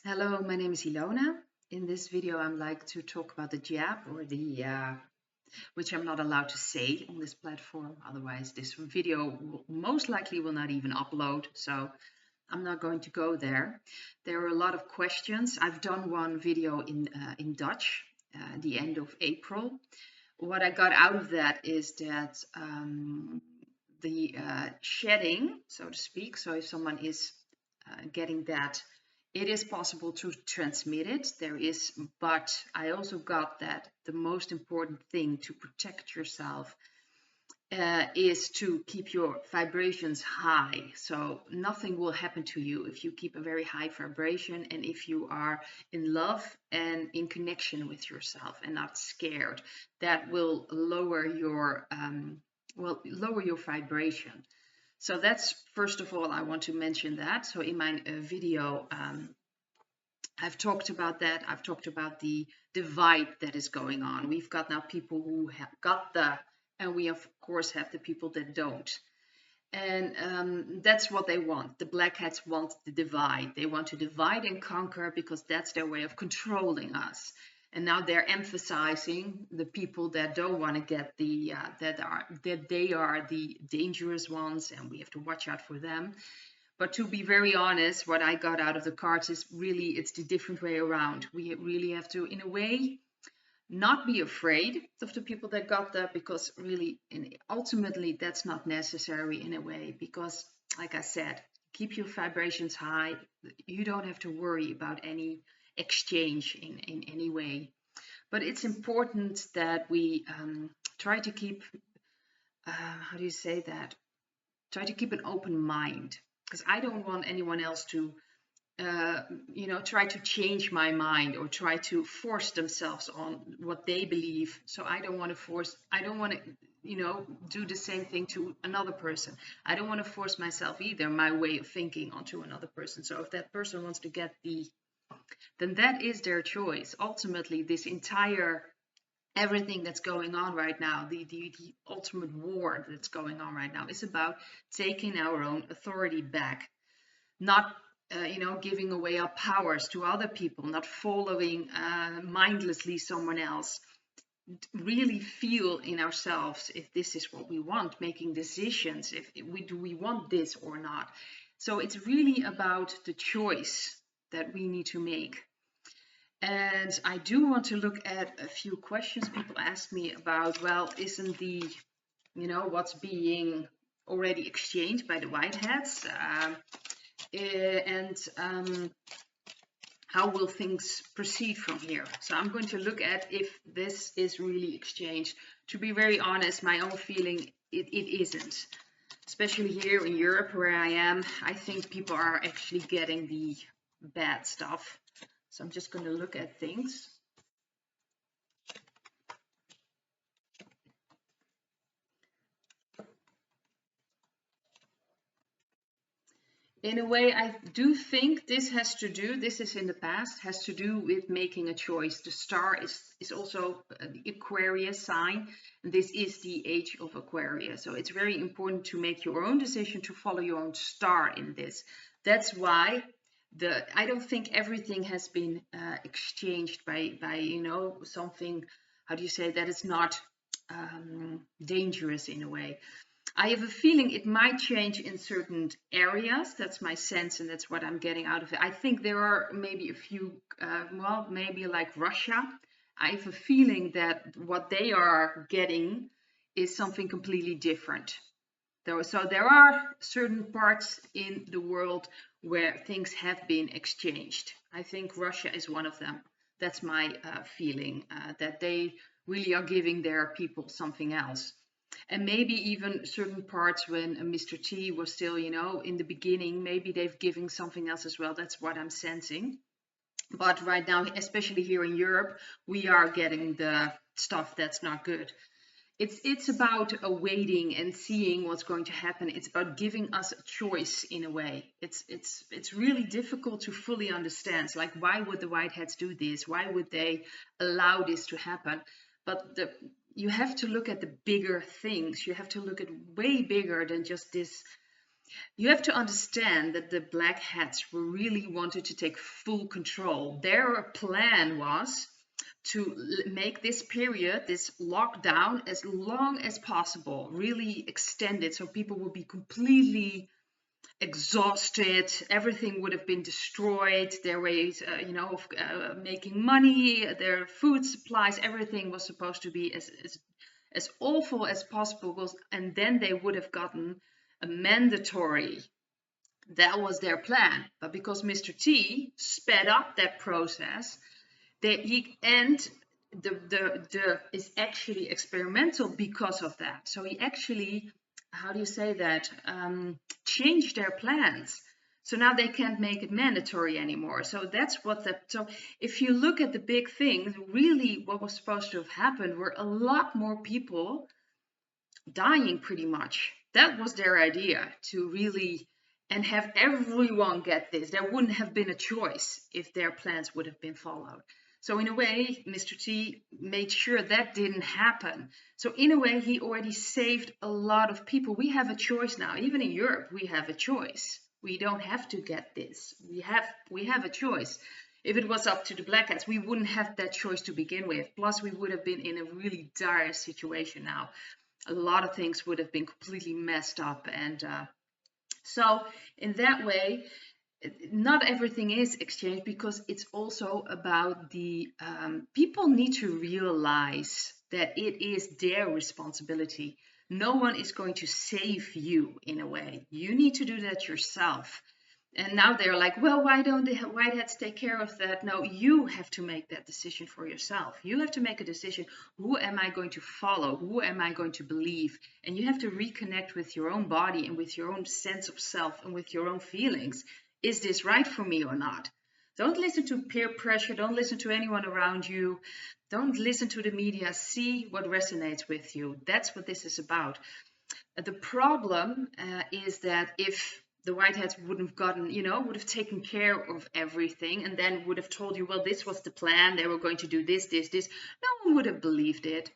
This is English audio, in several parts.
Hello, my name is Ilona. In this video, I'd like to talk about the jab or the, which I'm not allowed to say on this platform. Otherwise, this video most likely will not even upload. So I'm not going to go there. There are a lot of questions. I've done one video in Dutch the end of April. What I got out of that is that the shedding, so to speak, so if someone is getting that, it is possible to transmit it. There is, but I also got that the most important thing to protect yourself is to keep your vibrations high. So nothing will happen to you if you keep a very high vibration and if you are in love and in connection with yourself and not scared. That will lower your vibration. So that's first of all, I want to mention that. So in my video, I've talked about that. I've talked about the divide that is going on. We've got now people who have got and we of course have the people that don't. And that's what they want. The black hats want the divide. They want to divide and conquer because that's their way of controlling us. And now they're emphasizing the people that don't want to get that they are the dangerous ones, and we have to watch out for them. But to be very honest, what I got out of the cards is really it's the different way around. We really have to, in a way, not be afraid of the people that got that, because really and ultimately that's not necessary in a way, because like I said, keep your vibrations high. You don't have to worry about any exchange in any way. But it's important that we try to keep how do you say that, try to keep an open mind, because I don't want anyone else to try to change my mind or try to force themselves on what they believe. So I don't want to, do the same thing to another person. I don't want to force myself either, my way of thinking onto another person. So if that person wants to get then that is their choice. Ultimately, this entire everything that's going on right now, the ultimate war that's going on right now, is about taking our own authority back, not giving away our powers to other people, not following mindlessly someone else. Really feel in ourselves if this is what we want, making decisions if we want this or not. So it's really about the choice that we need to make. And I do want to look at a few questions people ask me about, well, isn't what's being already exchanged by the white hats? And how will things proceed from here? So I'm going to look at if this is really exchanged. To be very honest, my own feeling, it isn't. Especially here in Europe where I am, I think people are actually getting the bad stuff. So I'm just going to look at things. In a way, I do think this is in the past, has to do with making a choice. The star is also the Aquarius sign. And this is the age of Aquarius. So it's very important to make your own decision, to follow your own star in this. That's why I don't think everything has been exchanged by something, how do you say, that is not dangerous in a way. I have a feeling it might change in certain areas. That's my sense, and that's what I'm getting out of it. I think there are maybe a few, maybe like Russia. I have a feeling that what they are getting is something completely different. So there are certain parts in the world where things have been exchanged. I think Russia is one of them. That's my feeling, that they really are giving their people something else. And maybe even certain parts when Mr. T was still, in the beginning, maybe they've given something else as well. That's what I'm sensing. But right now, especially here in Europe, we are getting the stuff that's not good. It's about awaiting and seeing what's going to happen. It's about giving us a choice in a way. It's really difficult to fully understand. It's like, why would the white hats do this? Why would they allow this to happen? But you have to look at the bigger things. You have to look at way bigger than just this You have to understand that the Black Hats were really wanted to take full control. Their plan was to make this period, this lockdown, as long as possible, really extend it so people would be completely exhausted. Everything would have been destroyed. Their ways, of making money, their food supplies, everything was supposed to be as awful as possible. And then they would have gotten a mandatory. That was their plan. But because Mr. T sped up that process, the is actually experimental because of that. So he actually, how do you say that, changed their plans. So now they can't make it mandatory anymore. So that's what so if you look at the big thing, really what was supposed to have happened were a lot more people dying pretty much. That was their idea, to really and have everyone get this. There wouldn't have been a choice if their plans would have been followed. So in a way, Mr. T made sure that didn't happen. So in a way, he already saved a lot of people. We have a choice now. Even in Europe, we have a choice. We don't have to get this. We have a choice. If it was up to the Black Hats, we wouldn't have that choice to begin with. Plus, we would have been in a really dire situation now. A lot of things would have been completely messed up. And so in that way, not everything is exchanged, because it's also about the people need to realize that it is their responsibility. No one is going to save you in a way. You need to do that yourself. And now they're like, well, why don't the White Hats take care of that? No, you have to make that decision for yourself. You have to make a decision. Who am I going to follow? Who am I going to believe? And you have to reconnect with your own body and with your own sense of self and with your own feelings. Is this right for me or not? Don't listen to peer pressure. Don't listen to anyone around you. Don't listen to the media. See what resonates with you. That's what this is about. The problem is that if the White Hats wouldn't have gotten, would have taken care of everything and then would have told you, well, this was the plan. They were going to do this, this, this. No one would have believed it.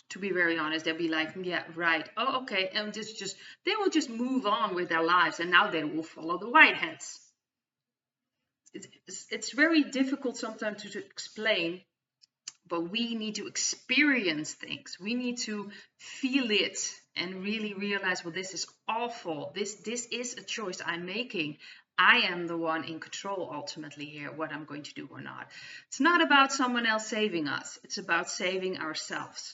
To be very honest, they'll be like, yeah, right. Oh, okay. And they will just move on with their lives. And now they will follow the White Hats. It's very difficult sometimes to explain, but we need to experience things. We need to feel it and really realize, well, this is awful. This is a choice I'm making. I am the one in control ultimately here, what I'm going to do or not. It's not about someone else saving us. It's about saving ourselves.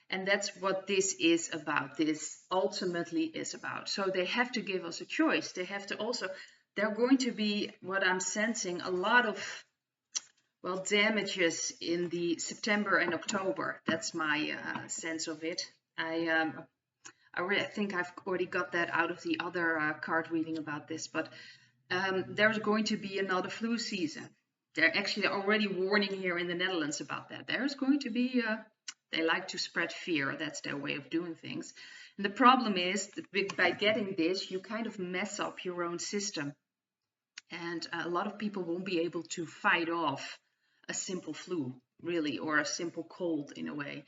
And that's what this is about. This ultimately is about. So they have to give us a choice. They have to also, they're going to be, what I'm sensing, a lot of damages in the September and October. That's my sense of it. I think I've already got that out of the other card reading about this, but there's going to be another flu season. They're actually already warning here in the Netherlands about that. There's going to be, they like to spread fear. That's their way of doing things. And the problem is that by getting this, you kind of mess up your own system. And a lot of people won't be able to fight off a simple flu, really, or a simple cold in a way.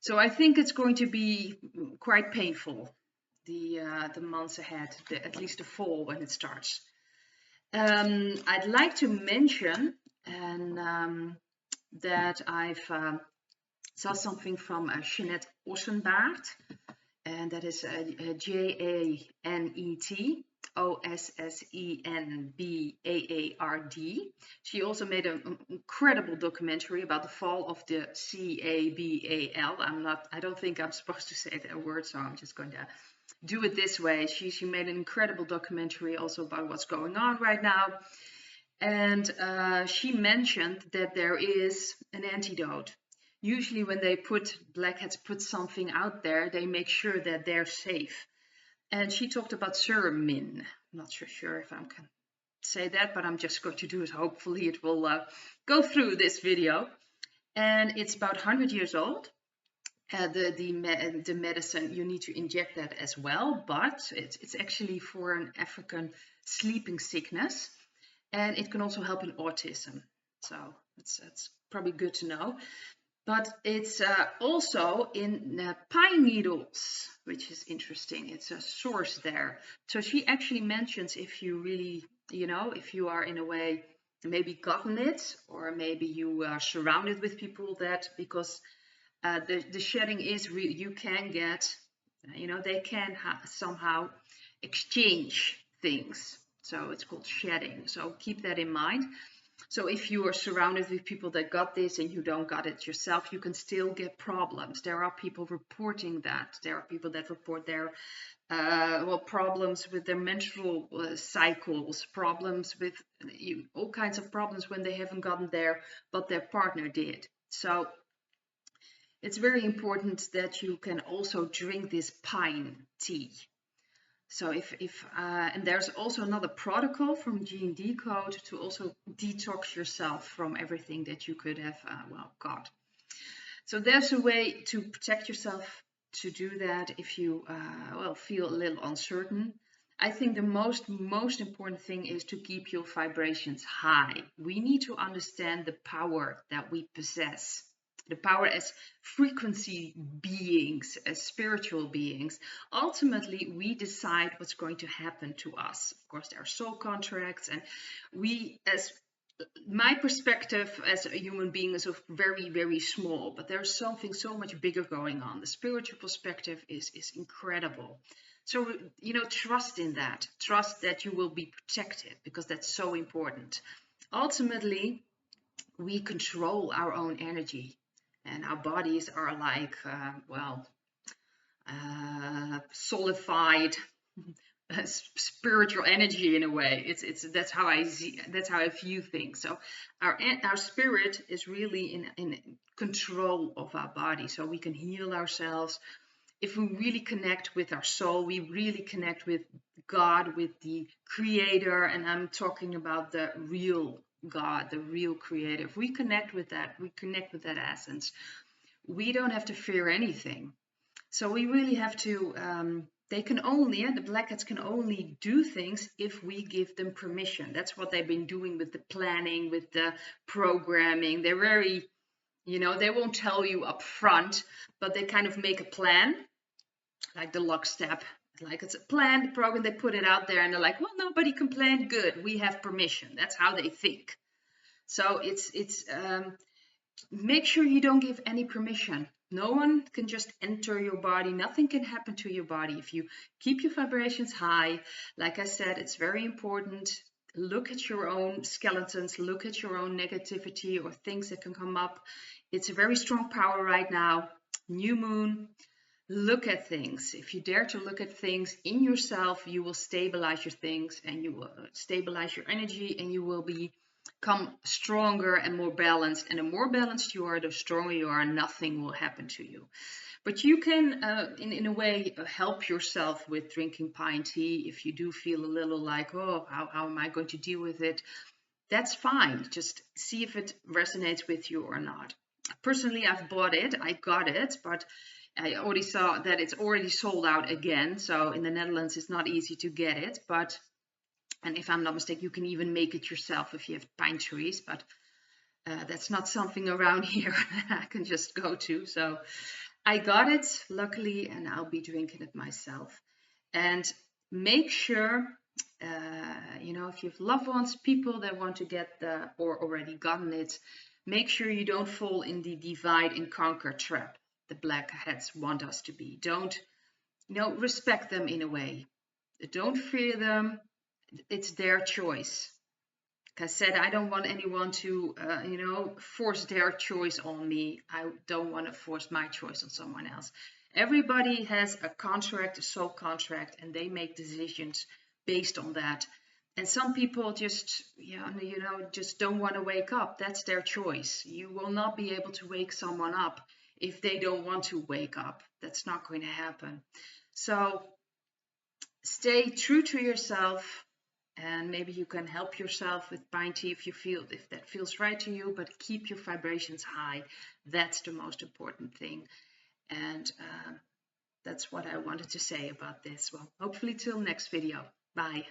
So I think it's going to be quite painful, the months ahead, at least the fall when it starts. I'd like to mention that I've saw something from Jeanette Ossenbaard, and that is Janet Ossenbaard. She also made an incredible documentary about the fall of the CABAL. I don't think I'm supposed to say that word, so I'm just going to do it this way. She made an incredible documentary also about what's going on right now. And she mentioned that there is an antidote. Usually when they Black Hats put something out there, they make sure that they're safe. And she talked about Suramin. I'm not sure if I can say that, but I'm just going to do it. Hopefully it will go through this video. And it's about 100 years old. The medicine, you need to inject that as well, but it's actually for an African sleeping sickness. And it can also help in autism. So it's probably good to know. But it's also in pine needles, which is interesting. It's a source there. So she actually mentions if you really, if you are in a way maybe gotten it, or maybe you are surrounded with people that, because the shedding is real, you can get, they can somehow exchange things. So it's called shedding. So keep that in mind. So if you are surrounded with people that got this and you don't got it yourself, you can still get problems. There are people reporting that. There are people that report their problems with their menstrual cycles, problems with all kinds of problems when they haven't gotten there, but their partner did. So it's very important that you can also drink this pine tea. So and there's also another protocol from G&D code to also detox yourself from everything that you could have, got. So there's a way to protect yourself to do that if you, feel a little uncertain. I think the most important thing is to keep your vibrations high. We need to understand the power that we possess. The power as frequency beings, as spiritual beings. Ultimately, we decide what's going to happen to us. Of course, there are soul contracts, and my perspective as a human being is very, very small, but there's something so much bigger going on. The spiritual perspective is incredible. So, trust in that. Trust that you will be protected, because that's so important. Ultimately, we control our own energy. And our bodies are like, solidified spiritual energy in a way. That's how I see. That's how I view things. So our spirit is really in control of our body, so we can heal ourselves. If we really connect with our soul, we really connect with God, with the Creator, and I'm talking about the real God, the real Creator. If we connect with that, essence, we don't have to fear anything. So we really have to, the Black Hats can only do things if we give them permission. That's what they've been doing with the planning, with the programming. They're very, they won't tell you up front, but they kind of make a plan, like the lockstep. Like it's a planned program, they put it out there and they're like, well, nobody can plan, good, we have permission. That's how they think. So it's make sure you don't give any permission. No one can just enter your body. Nothing can happen to your body. If you keep your vibrations high, like I said, it's very important. Look at your own skeletons, look at your own negativity or things that can come up. It's a very strong power right now. New moon. Look at things. If you dare to look at things in yourself, you will stabilize your things and you will stabilize your energy, and you will become stronger and more balanced. And the more balanced you are, the stronger you are, nothing will happen to you. But you can, in a way, help yourself with drinking pine tea. If you do feel a little like, oh, how am I going to deal with it? That's fine. Just see if it resonates with you or not. Personally, I've bought it. I got it, but I already saw that it's already sold out again. So in the Netherlands, it's not easy to get it. And if I'm not mistaken, you can even make it yourself if you have pine trees. But that's not something around here I can just go to. So I got it, luckily, and I'll be drinking it myself. And make sure, if you have loved ones, people that want to get or already gotten it, make sure you don't fall in the divide and conquer trap the Black Hats want us to be. Don't, respect them in a way. Don't fear them. It's their choice. Like I said, I don't want anyone to, force their choice on me. I don't want to force my choice on someone else. Everybody has a contract, a soul contract, and they make decisions based on that. And some people just, just don't want to wake up. That's their choice. You will not be able to wake someone up if they don't want to wake up. That's not going to happen. So stay true to yourself, and maybe you can help yourself with pine tea if that feels right to you, but keep your vibrations high. That's the most important thing. And that's what I wanted to say about this. Well, hopefully till next video. Bye.